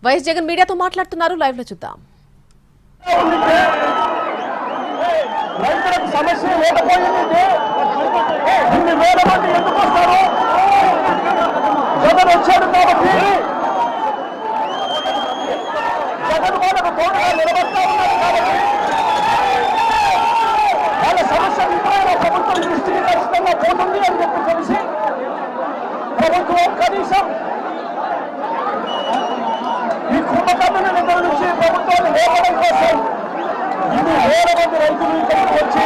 YS Jagan మీడియాతో మాట్లాడుతున్నారు. Live లో చూద్దాం. రైతులకు సమస్య లేకపోయింది. ఇన్ని వేల మంది ఎందుకు వస్తారు? జగన్ వచ్చాడు కాబట్టి జగన్ వాళ్ళకు తోడుగా నిలబడతా ఉన్నారు కాబట్టి వాళ్ళ సమస్య ఇప్పుడైనా ప్రభుత్వం దృష్టికి ఖచ్చితంగా పోతుంది అని చెప్పి తెలిసి ప్రభుత్వం కనీసం ఈ కుంభకర్ణను నిర్వహించి ప్రభుత్వాన్ని లేపడం కోసం ఇన్ని వేల మంది రైతులు ఇక్కడికి వచ్చి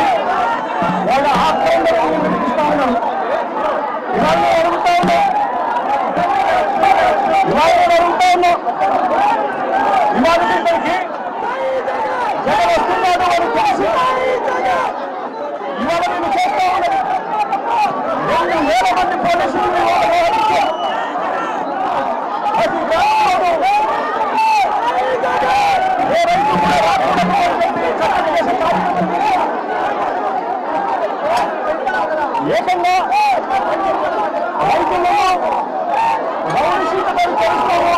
వాళ్ళ ఆక్రమణను వినిపిస్తా ఉన్నారు. ఇవాళ అడుగుతా ఉన్నాం, ఇవాళ ఇక్కడికి జగన్ వస్తున్నాడు అని తెలిసి ఇవాళ నేను చేస్తా ఉన్నాను. 2,000 మంది పోలీసులు ప్రతి గ్రామంలోనూ ఏ రైతు కూడా రాకూడదు అని చెప్పి చట్టం చేసే ఏకంగా రైతులను గౌరవశీలమని తెలుస్తాము.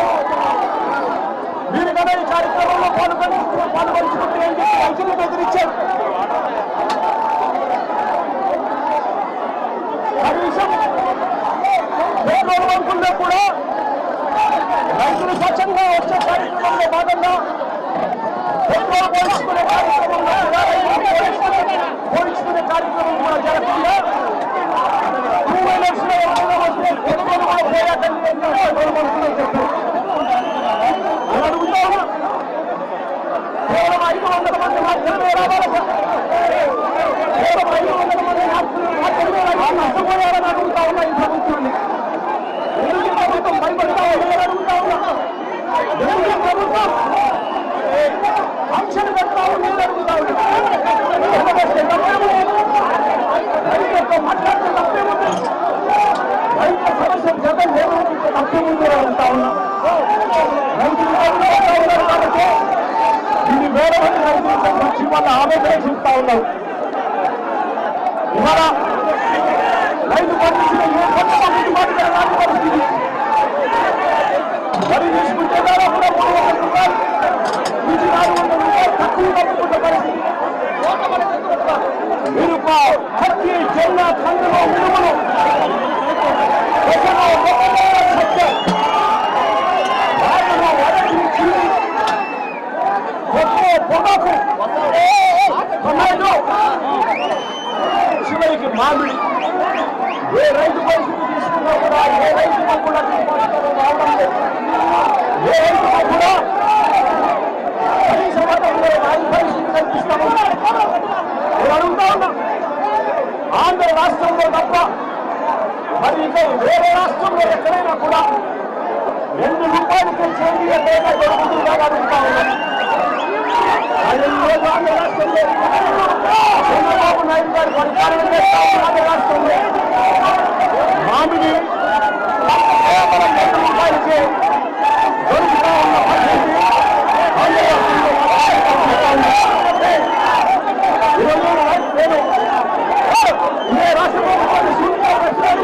మీరు కదా ఈ కార్యక్రమంలో పాల్గొంచుకుంటే అని చెప్పి రైతులు బెదిరించారు. కనీసం పెట్రోల్ బంకుల్లో కూడా రైతులు స్వచ్ఛంగా వచ్చే కార్యక్రమంలో భాగంగా పెట్రోల్ పోయించుకునే కార్యక్రమంలో పోయించుకునే కార్యక్రమం కూడా జరగకుండా 2 వీలర్స్ లో ఎవరైనా వస్తే పెట్రోల్ కూడా పోయాకండి అని చెప్పారు. అడుగుతా ఉన్నా, కేవలం 500 మంది మాత్రమే రావాలి. కేవలం 500 మంది మాత్రమే నష్టపోయారని అడుగుతా ఉన్నా ఈ ప్రభుత్వాన్ని. ఎందుకు ప్రభుత్వం భయపడతా ఉందని అడుగుతా ఉన్నా. ఎందుకు ప్రభుత్వం ఫంక్షన్ పెడతా ఉందని అడుగుతా ఉన్నా. రైతులతో మాట్లాడితే తప్పేముంది? రైతుల సమస్య జగన్ లేవనెత్తితే తప్పేముంది అని అడుగుతా ఉన్నా. రైతులు ఉన్నారు కాబట్టి ఇన్ని వేల మంది రైతులతో వచ్చి వాళ్ళ ఆవేదన చూపుతా ఉన్నారు. ఇవాళ రైతు పండించిన ఏ పంట గిట్టుబాటు ధర రాని పరిస్థితి. వరి తీసుకుంటే దాదాపు 300 రూపాయలు నుంచి 400 రూపాయలు తక్కువ తప్పుకున్న పరిస్థితి. మిరప, పత్తి, జొన్న, కందులు, మినుములు పొగాకు, టొమాటో, చివరికి మామిడి. ఏ రైతు పరిస్థితి తీసుకున్నా కూడా ఏ రైతుకు కూడా రావడం లేదు. ఏ రైతుకు కూడా కనీస వర్గంలో రాయి పరిస్థితి కనిపిస్తాము. నేను అడుగుతా ఉన్నా, ఆంధ్ర రాష్ట్రంలో తప్ప మరి ఇక వేరే రాష్ట్రంలో ఎక్కడైనా కూడా 2 రూపాయలకి సేంద్రీయ తేట దొరుకుతుందా అడుగుతా ఉన్నా. ఆంధ్ర రాష్ట్రంలో చంద్రబాబు నాయుడు గారు పరిపాలన చేస్తా ఆంధ్ర రాష్ట్రంలో మామిడి కేవలం 2 రూపాయలకి దొరుకుతా ఉన్న పరిస్థితి ఆంధ్ర రాష్ట్రంలో. ఇదే రాష్ట్ర ప్రభుత్వాన్ని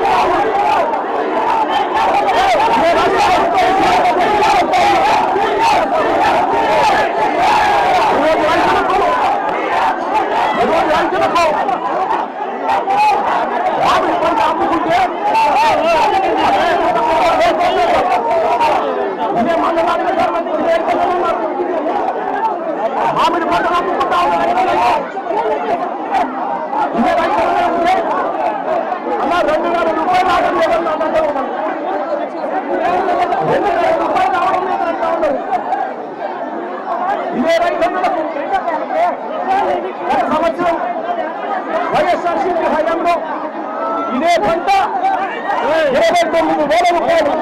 మామిడి పంట అమ్ముకుంటే ఇదే మండలానికి సంబంధించిన మామిడి పంటలు అమ్ముకుంటా ఉన్నారు. ఇదే రైతులు ఉంటే అలా 2,000 రూపాయలు ఆగడం లేదని అన్నట్టు ఉన్నారు. 2,000 రూపాయలు రావడం లేదంటా ఉన్నారు. ఇదే రైతులకు గత సంవత్సరం వైఎస్ఆర్సీపీ హయాంలో ఇదే పంట 29,000 రూపాయలు,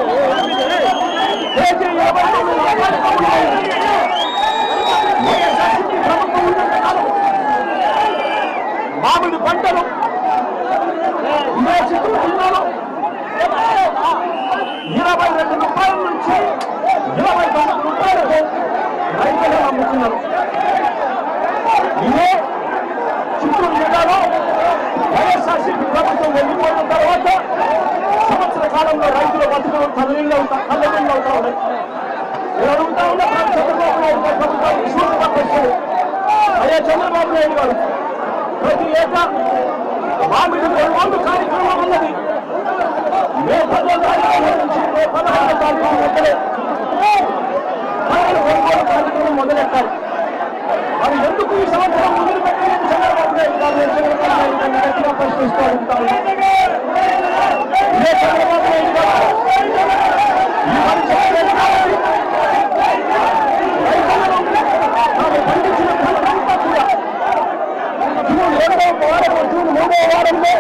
కేజీ 29,000 వైఎస్ఆర్సీపీ ప్రభుత్వం ఉన్నంత కాలం మామిడి పంటలు ఇదే చిత్తూరు జిల్లాలో 22 రూపాయల నుంచి 29 రూపాయలకు రైతులు అమ్ముతున్నారు. ఇదే చిత్తూరు జిల్లాలో వైఎస్ఆర్సీపీ ప్రభుత్వం వెళ్ళిపోయిన తర్వాత సంవత్సర కాలంలో రైతుల బతుకులు కళ్ళనీళ్ళు అవుతా ఉన్నాయి. నేను అడుగుతా అయ్యా చంద్రబాబు నాయుడు గారు ప్రతి ఏటా మామిడి కొనుగోలు కార్యక్రమం ఉన్నది. మే 10వ తారీఖు నుంచి మే 16వ తారీఖు మధ్యలో మామిడి కొనుగోలు కార్యక్రమం మొదలెట్టారు. మరి ఎందుకు ఈ సంవత్సరం మొదలు పెట్టలేదు చంద్రబాబు నాయుడు గారు? చంద్రబాబు నాయుడు గారిని గట్టిగా ప్రశ్నిస్తూ ఉంటారు. ఇదే చంద్రబాబు నాయుడు గారు ఈ పరిచయం కాబట్టి రైతులను తాము పండించిన పంటంతా కూడా జూన్ 2వ వారం జూన్ 3వ వారంలో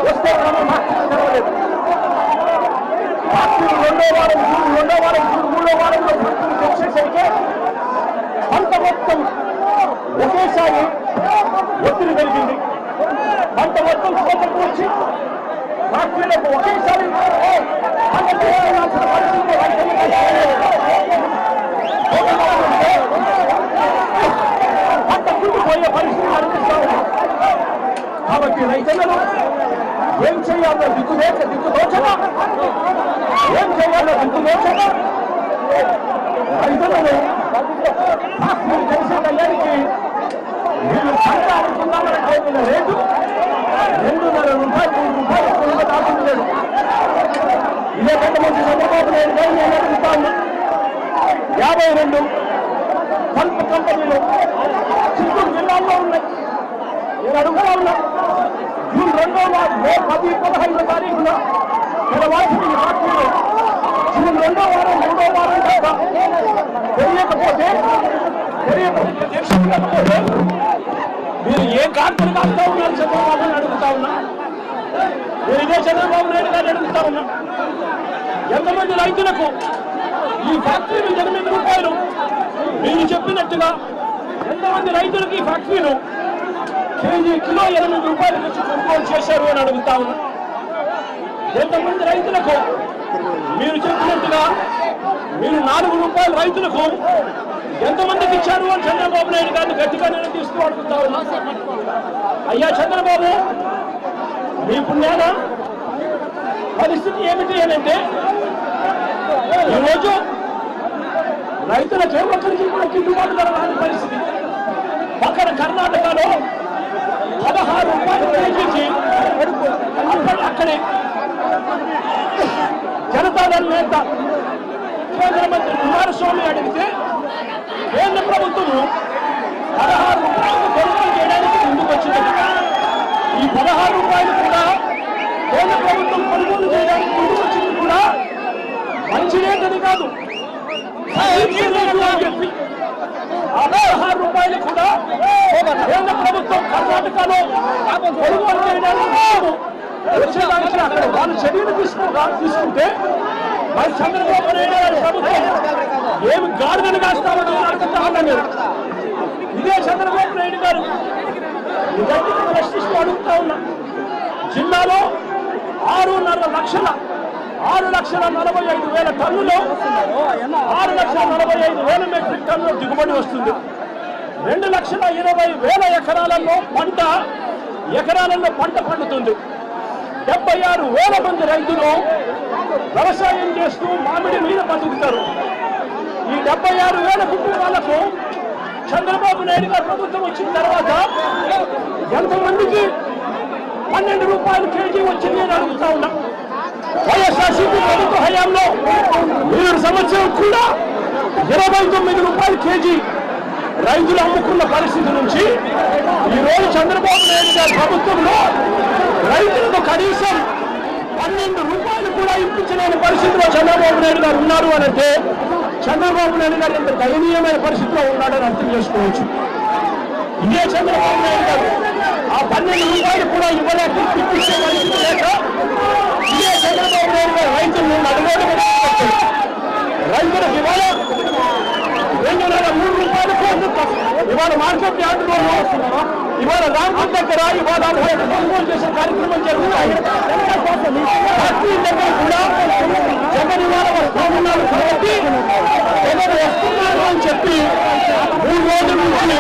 వస్తే మనం ఫ్యాక్టరీ తెరవలేదు. ఫ్యాక్టరీ 2వ వారం జూన్ 2వ వారం జూన్ 3వ వారంలో ఫ్యాక్టరీ తెచ్చేసరికి పంట మొత్తం ఒకేసారి ఒత్తిడి కలిగింది. పంట మొత్తం కోతకు వచ్చి ఫ్యాక్టరీలకు ఒకేసారి పంట తీసుకోవాల్సిన పరిస్థితి పంట కుండిపోయే పరిస్థితి అనిపిస్తా ఉంది. కాబట్టి రైతులను ఏం చేయాలో దిక్కుదోచక ఏం చేయాలో దిక్కుదోచక రైతులను ఫ్యాక్టరీ తెలిసే టయానికి వీళ్ళు పంట అనుకున్నామని కోరిన రేటు 2.5 రూపాయలు 3 రూపాయలు ఎక్కువగా దాచుకోలేదు. ఇదే కొంతమంది చంద్రబాబు నాయుడు గారు నేను అడుగుతా ఉన్నా, 52 పల్ప్ కంపెనీలు చిత్తూరు జిల్లాలో ఉన్నాయి. నేను అడుగుతా ఉన్నా, జూన్ 2వ వారం మే 10, 15వ తారీఖున తెరవాల్సిన ఈ ఫ్యాక్టరీలు జూన్ 2వ వారం 3వ వారం దాకా తెలియకపోతే మీరు ఏ కార్తలు కాస్తా ఉన్నారు చంద్రబాబు నాయుడు అడుగుతా ఉన్నా. నేను ఇదే చంద్రబాబు నాయుడు గారిని అడుగుతా ఉన్నా, ఎంతమంది రైతులకు ఈ ఫ్యాక్టరీలు 8 రూపాయలు మీరు చెప్పినట్టుగా ఎంతమంది రైతులకు ఈ ఫ్యాక్టరీలు కిలో 8 రూపాయలు వచ్చి కొనుగోలు చేశారు అని అడుగుతా ఉన్నా. ఎంతమంది రైతులకు మీరు చెప్పినట్టుగా మీరు 4 రూపాయలు రైతులకు ఎంతమందికి ఇచ్చారు అని చంద్రబాబు నాయుడు గారిని గట్టిగా నిలదీస్తూ అడుగుతా ఉన్నా. అయ్యా చంద్రబాబు, మీ పుణ్యాన పరిస్థితి ఏమిటి అని అంటే ఈరోజు రైతులకు ఏ ఒక్కరికి కూడా గిట్టుబాటు ధర రాని పరిస్థితి. పక్కన కర్ణాటకలో 16 రూపాయలు కేజీకి అక్కడే జనతాదళ నేత కేంద్ర మంత్రి కుమారస్వామి అడిగితే కేంద్ర ప్రభుత్వము 16 రూపాయలు కొనుగోలు చేయడానికి ముందుకు వచ్చింది. ఈ 16 రూపాయలు కూడా కేంద్ర ప్రభుత్వం కొనుగోలు చేయడానికి ముందుకు వచ్చింది కూడా మంచి రేటని కాదు, చెప్పి ఆ 16 రూపాయలు కూడా కేంద్ర ప్రభుత్వం కర్ణాటకలో కొనుగోలు చేయడానికి వచ్చేదానికి అక్కడ వాళ్ళు చర్యలు తీసుకుంటే మరి చంద్రబాబు నాయుడు గారి ప్రభుత్వం ఏమి గాడిదలు కాస్తామని అడుగుతా ఉన్నారు. ఇదే చంద్రబాబు నాయుడు గారు ఇదన్నీ ప్రశ్నిస్తూ అడుగుతా ఉన్నా. జిల్లాలో 6,45,000 టన్నులు 6,45,000 మెట్రిక్ టన్నుల దిగుబడి వస్తుంది. 2,20,000 ఎకరాలలో పంట పండుతుంది. 76,000 మంది రైతులు వ్యవసాయం చేస్తూ మామిడి మీద బతుకుతారు. ఈ 76,000 కుటుంబాలకు చంద్రబాబు నాయుడు గారు ప్రభుత్వం వచ్చిన తర్వాత ఎంతమందికి 12 రూపాయలు కేజీ వచ్చింది అని అడుగుతా ఉన్నా. వైఎస్ఆర్సీపీ ప్రభుత్వ హయాంలో 7 సంవత్సరం కూడా 29 రూపాయలు కేజీ రైతులు అమ్ముకున్న పరిస్థితి నుంచి ఈరోజు చంద్రబాబు నాయుడు గారి ప్రభుత్వంలో రైతులకు కనీసం 12 రూపాయలు కూడా ఇప్పించలేని పరిస్థితిలో చంద్రబాబు నాయుడు గారు ఉన్నారు అని అంటే చంద్రబాబు నాయుడు గారు ఎంత దయనీయమైన పరిస్థితిలో ఉన్నాడని అర్థం చేసుకోవచ్చు. ఇదే చంద్రబాబు నాయుడు గారు ఆ 12 రూపాయలు కూడా ఇవ్వలేక ఇప్పించే పరిస్థితి లేక ఇదే చంద్రబాబు నాయుడు గారు రైతులను అడుగడుగు రైతులకు ఇవాళ 2,3 రూపాయలకు ఇవాళ మార్కెట్ యార్డులో ఇవాళ రాంపూర్ దగ్గర ఇవాళ కొనుగోలు చేసే కార్యక్రమం జరుగుతాయి. ఫ్యాక్టరీ దగ్గర కూడా జగన్ ఇవాళ వస్తూ ఉన్నారు కాబట్టి జగన్ వస్తున్నారు అని చెప్పి 3 రోజుల నుంచి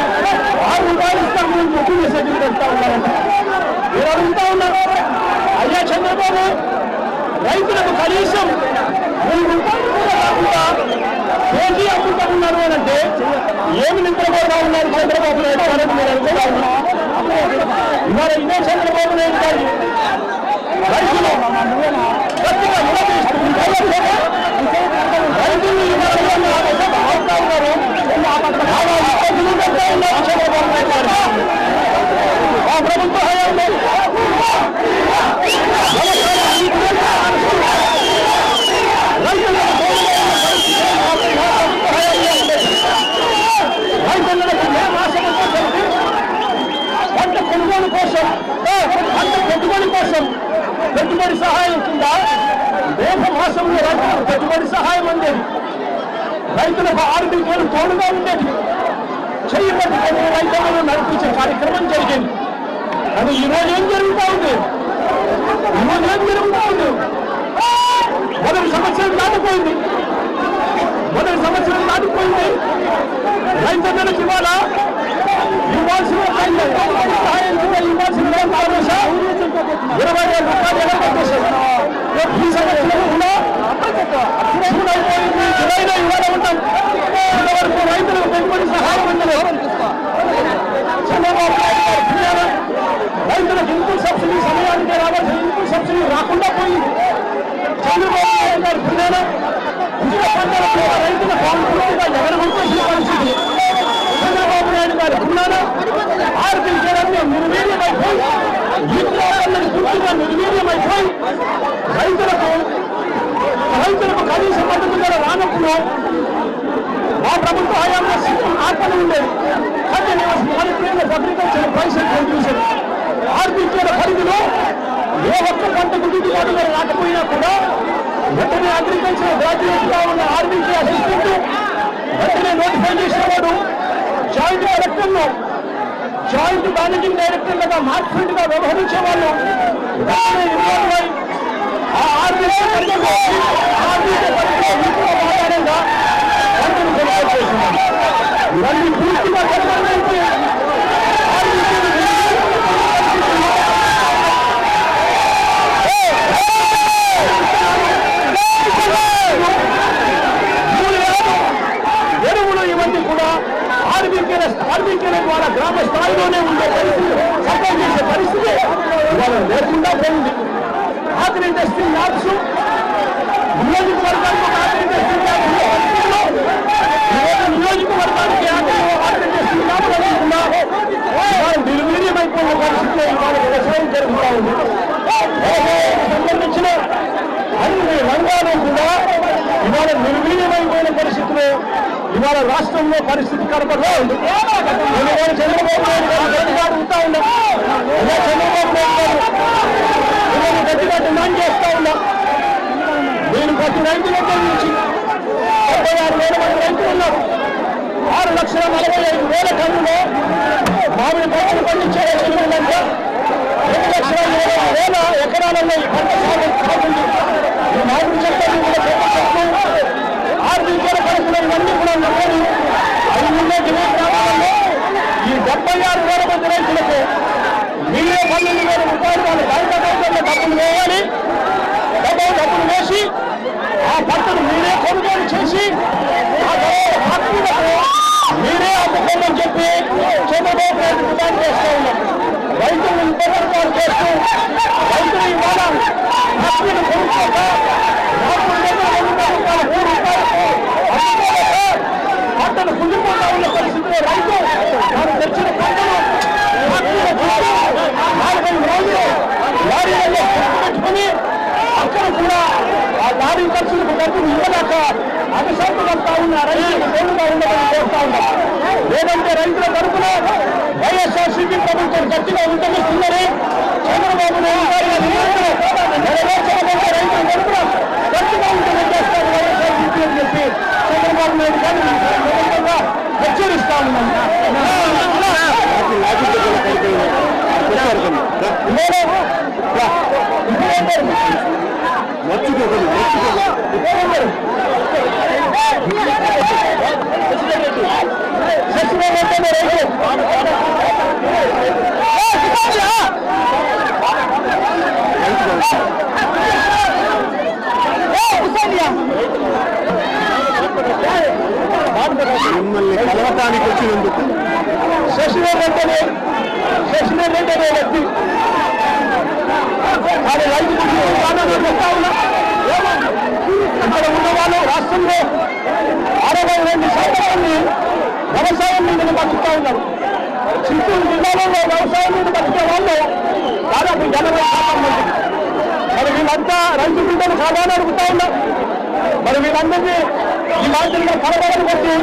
6 రూపాయలు ఇస్తామని చెప్పి మెసేజ్లు పెడతా ఉన్నారంట. మీరు అడుగుతా ఉన్నారు, అయ్యా చంద్రబాబు, రైతులకు కనీసం 3 రూపాయలు కూడా కాకుండా కేజీ అమ్ముతా ఉన్నారు అని అంటే ఏమి నిద్రపోతా ఉన్నారు చంద్రబాబు నాయుడు గారు మీరు అనుకుంటా ఉన్నారు. ఇవాళ ఇదే చంద్రబాబు నాయుడు గారు రైతులు గట్టిగా నిలదీస్తున్నారు. రైతులు ఆపుతా ఉన్నారు. ఇబ్బందులు పెడతా ఉన్నారు చంద్రబాబు నాయుడు గారు. ఆ ప్రభుత్వ హయాంలో రైతులకు మేము ఆశపడ్డ పంట కొనుగోలు కోసం, పంట పెట్టుబడి కోసం పెట్టుబడి సహాయం కింద రేపు మాసంలో రైతులకు పెట్టుబడి సహాయం అందేది. రైతులకు ఆర్థికలు తోడుగా ఉండేది. చెయ్యి పట్టుకొని రైతులను నడిపించే కార్యక్రమం జరిగింది. అది ఈరోజు ఏం జరుగుతూ ఉంది? ఈరోజు ఏం జరుగుతూ ఉంది? మొదటి సంవత్సరం దాటిపోయింది. రైతులకు ఇవ్వాలా ఇవ్వాల్సిన సహాయం కింద ఇవ్వాల్సిన 20,000 రూపాయలు ఎగరగొట్టేశారు. ఈ సంవత్సరం కూడా జూన్ అయిపోయింది, జూలైలో ఇవాళ ఉంటాం. ఇంతవరకు రైతులకు పెట్టుబడి సహాయం అందలేదు. చంద్రబాబు నాయుడు గారు పిల్లలు రైతులకు ఇన్పుట్ సబ్సిడీ సమయానికి రావాల్సిన ఇన్పుట్ సబ్సిడీ రాకుండా పోయింది. చంద్రబాబు నాయుడు గారు పిల్లలు ఉచిత పంటలకు రైతులకు పూర్తిగా ఎగరగొట్టేసిన పరిస్థితి. చంద్రబాబు నాయుడు గారు పిల్లలు ఆర్థిక జనాన్ని నిర్వీర్యమైపోయి ఇంట్లో పనులను పూర్తిగా నిర్వీర్యమైపోయి రైతులకు కనీస మద్దతు ధర రానప్పుడు మా ప్రభుత్వ హయాంలో ఆత్మలు ఉండేది. Continuous monitoring of agriculture prices contribution ఆర్థిక పరిధిలో ఏ ఒక్క పంటకు గిట్టుబాటు ధర రాకపోయినా కూడా వెంటనే అగ్రికల్చర్ గ్రాడ్యుయేట్ గా ఉన్న ఆర్బీకే అసిస్టెంట్ వెంటనే నోటిఫై చేసిన వాడు జాయింట్ కలెక్టర్లు, జాయింట్ మేనేజింగ్ డైరెక్టర్లుగా మార్క్ఫెంట్ గా వ్యవహరించే వాళ్ళు ఇన్వాల్వ్ అయి ఆ ఆర్థిక పరిధిలో ఆధారంగా పంటను కొనుగోలు చేస్తున్నారు. ఇవన్నీ పూర్తిగా కనుగొనైతే ఎరువులు ఇవన్నీ కూడా ఆర్బీకే వాళ్ళ గ్రామ స్థాయిలోనే ఉండే పరిస్థితి, సప్లై చేసే పరిస్థితి ఇవాళ లేకుండా పోయింది. ఆగ్రి ఇండస్ట్రీ ల్యాబ్స్ నియోజకవర్గానికి ఒక ఆగ్రి ఇండస్ట్రీ ల్యాబ్ నియోజకవర్గానికి ఆగ్రి ఇండస్ట్రీ ల్యాబ్ లేకుండా ఇవాళ నిర్వీర్యమైపోయిన పరిస్థితిలో ఇవాళ వ్యవసాయం జరుగుతూ ఉంది. సంబంధించిన అన్ని రంగాలు కూడా ఇవాళ నిర్వీర్యమైపోయిన పరిస్థితిలో ఇవాళ రాష్ట్రంలో పరిస్థితి కనపడుతూ ఉంది. చంద్రబాబు నాయుడు గారు గట్టిగా అడుగుతా ఉన్నాం. చంద్రబాబు నాయుడు గారు గట్టిగా డిమాండ్ చేస్తా ఉన్నాం. నేను ప్రతి రైతు దగ్గర నుంచి 76,000 మంది రైతులు ఉన్నారు. 6,45,000 టన్నులో మామిడి పంటలు పండించే రైతులు ఉందంటే 2,20,000 ఎకరాలలో ఈ పంట సాగుంది. ఈ మామిడి చెట్లను కూడా పెద్ద చెట్లు ఆర్థిక పరిస్థితులు ఇవన్నీ కూడా నమ్మని అవి ఉండే దినేష్ గ్రామాలలో ఈ 76,000 మంది రైతులకు మీరే 12,000 రూపాయలు వాళ్ళ బ్యాంక్ అకౌంట్లో డబ్బులు వేయాలి. డబ్బులు వేసి ఆ పంటను మీరే కొనుగోలు చేసి ఆ ఫ్యాక్టరీలకు మీరే అమ్ముకోమని చెప్పి చంద్రబాబు నాయుడు డిమాండ్ చేస్తూ ఉన్నాం. రైతులు ఇంతవరకు చేస్తూ రైతులు ఇవాళ ఫ్యాక్టరీని కొనుక్కోక పంటను కుళ్ళిపోతా ఉన్న పరిస్థితిలో రైతు తాను తెచ్చిన పంటను 4-5 రోజులు లారీలలో పెట్టుకుని అక్కడ కూడా ఆ లారీ ఖర్చులకు డబ్బులు ఇవ్వలేక అభిశాంతి పడతా ఉన్న రైతులకు తోడుగా ఉండమని కోరుతా ఉన్నాం. లేదంటే రైతుల తరఫున వైఎస్ఆర్సీపీ ప్రభుత్వం గట్టిగా ఉద్యమిస్తుందని చంద్రబాబు నాయుడు గారి నెరవేర్చకపోతే రైతుల తరఫున గట్టిగా ఉద్యమం చేస్తారు వైఎస్ఆర్సీపీ అని చెప్పి చంద్రబాబు నాయుడు గారిని నిరంతరంగా హెచ్చరిస్తా ఉన్నాం. మిమ్మల్ని కలవటానికి వచ్చినందుకు శశిధర్ రెడ్డి అనే వ్యక్తి కానీ రైతు చెప్తా ఉన్నా ఇక్కడ ఉన్న వాళ్ళు రాష్ట్రంలో 62% మంది వ్యవసాయం మీద బతుకుతా ఉన్నారు. చిత్తూరు జిల్లాలో వ్యవసాయం మీద బతికే వాళ్ళు దాదాపు 80% మంది. మరి వీళ్ళంతా రైతు బిడ్డలు సాధారణ అడుగుతా ఉన్నారు. మరి వీళ్ళందరినీ ఈ మాదిరిగా తలబగలు కొట్టి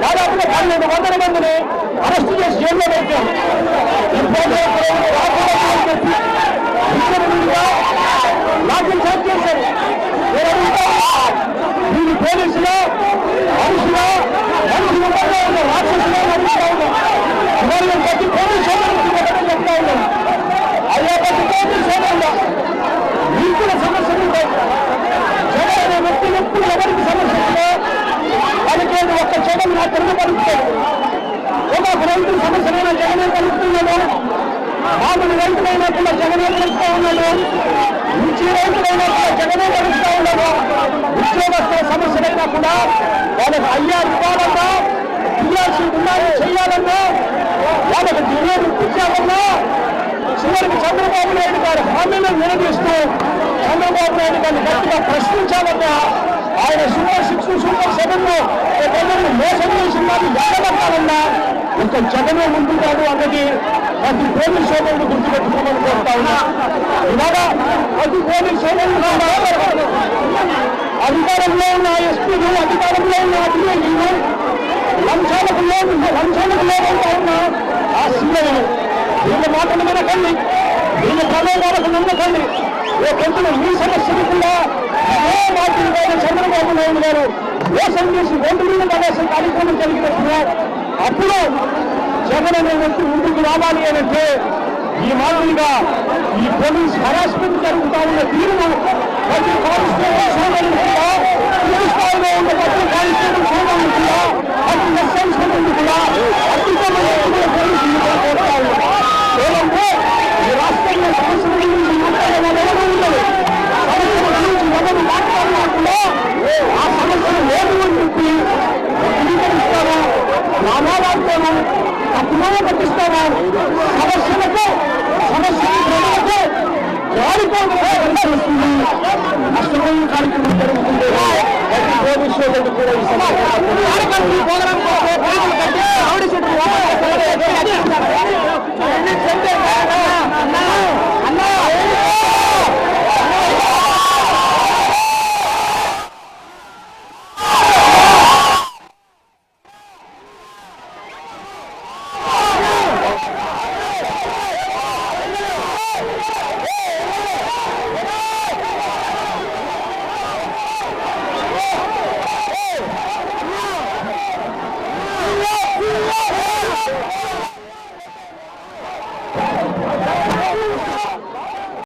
దాదాపుగా 1200 మందిని అరెస్ట్ చేసి జైల్లో పెట్టారు. లాఠీలు చార్జ్ చేశారు. వీళ్ళు పోలీసులు మనుషులు రాక్షసులు అడుగుతా ఉన్నారు. ఇవాళ ప్రతి పోలీసు సోదరులు చెప్తా ఉన్నారు. అయ్యా ప్రతి పోలీసు సోదరులు మీకు కూడా సమస్యలు ఉంటాయి. జగన్ అనే వ్యక్తి ఎప్పుడు ఎవరికి సమస్య ఉందో పలికేది ఒక్క జగన్ నా తెలుగు పలుకుతాడు. ఒక రైతు సమస్యలైనా జగనే కలుగుతున్నాడు. మామూలు రైతులైనా కూడా జగనే కలుగుతా ఉన్నాడు. మంచి రైతులైనా కూడా జగనే కలుగుతా ఉన్నాడు. ఉద్యోగస్తుల సమస్యలైనా కూడా వాళ్ళకి అయ్యారు ఇవ్వాలన్నా, పిఆర్సీ ఉన్నారు చేయాలన్నా, వాళ్ళకి జిల్లాలు ఇప్పించాలన్నా చివరికి చంద్రబాబు నాయుడు గారి హామీలను నిలదీస్తూ చంద్రబాబు నాయుడు గారిని గట్టిగా ప్రశ్నించాలన్నా ఆయన సూపర్ 6 సూపర్ 7 ప్రజలను మోసం చేసిన వారిని వెళ్ళగట్టాలన్నా ఒక జగనే ముందున్నాడు అన్నది ప్రతి పోలీస్ సోదరుడు గుర్తుపెట్టుకోమని కోరుతా ఉన్నా. ఇలాగా ప్రతి పోలీస్ సోదరుడు అధికారంలో ఉన్న ఎస్పీలు, అధికారంలో ఉన్న అధికారులు, లంచాలకు లోనంతా ఉన్న ఆ సీఐలు వీళ్ళ మాటలు వినకండి, వీళ్ళ ప్రలోభాలకు నమ్మకండి. ఏ కొంచెం మీ సమస్యలు కూడా ఏ మాటలు చంద్రబాబు నాయుడు గారు మోసం చేసి 2 మీద ప్రవేశం కార్యక్రమం జరిగినప్పుడు అప్పుడు జగన్ అనే వ్యక్తి ముందుకు రావాలి అంటే ఈ మాదిరిగా ఈ పోలీస్ హరాస్మెంట్ జరుగుతూ ఉన్న తీరును ప్రతి కానిస్టేబుల్ సోదరులు కూడా పూర్తి స్థాయిలో ఉన్న ప్రతి కానిస్టేబుల్ సోదరులు కూడా ప్రతి ఎస్ఐ సోదరులు కూడా అత్యుత్తమైన పోలీసులు కోరుతా ఉన్నారు. ఏమంటే ఈ రాష్ట్రంలో సమస్యల గురించి మాట్లాడే ఎవరు ఉండదు. సమస్యల గురించి ఎవరు మాట్లాడినప్పుడు ఆ సమస్యలు లేదు అని చెప్పి అంగీకరిస్తాను, నామాలాడుతాను, తప్పుగా పట్టిస్తాను. సమస్యలకు ప్రజలకు వాడిపోతుంది నష్టమైన కార్యక్రమం జరుగుతుంది. పోలీసు సోదరులు కూడా ఈ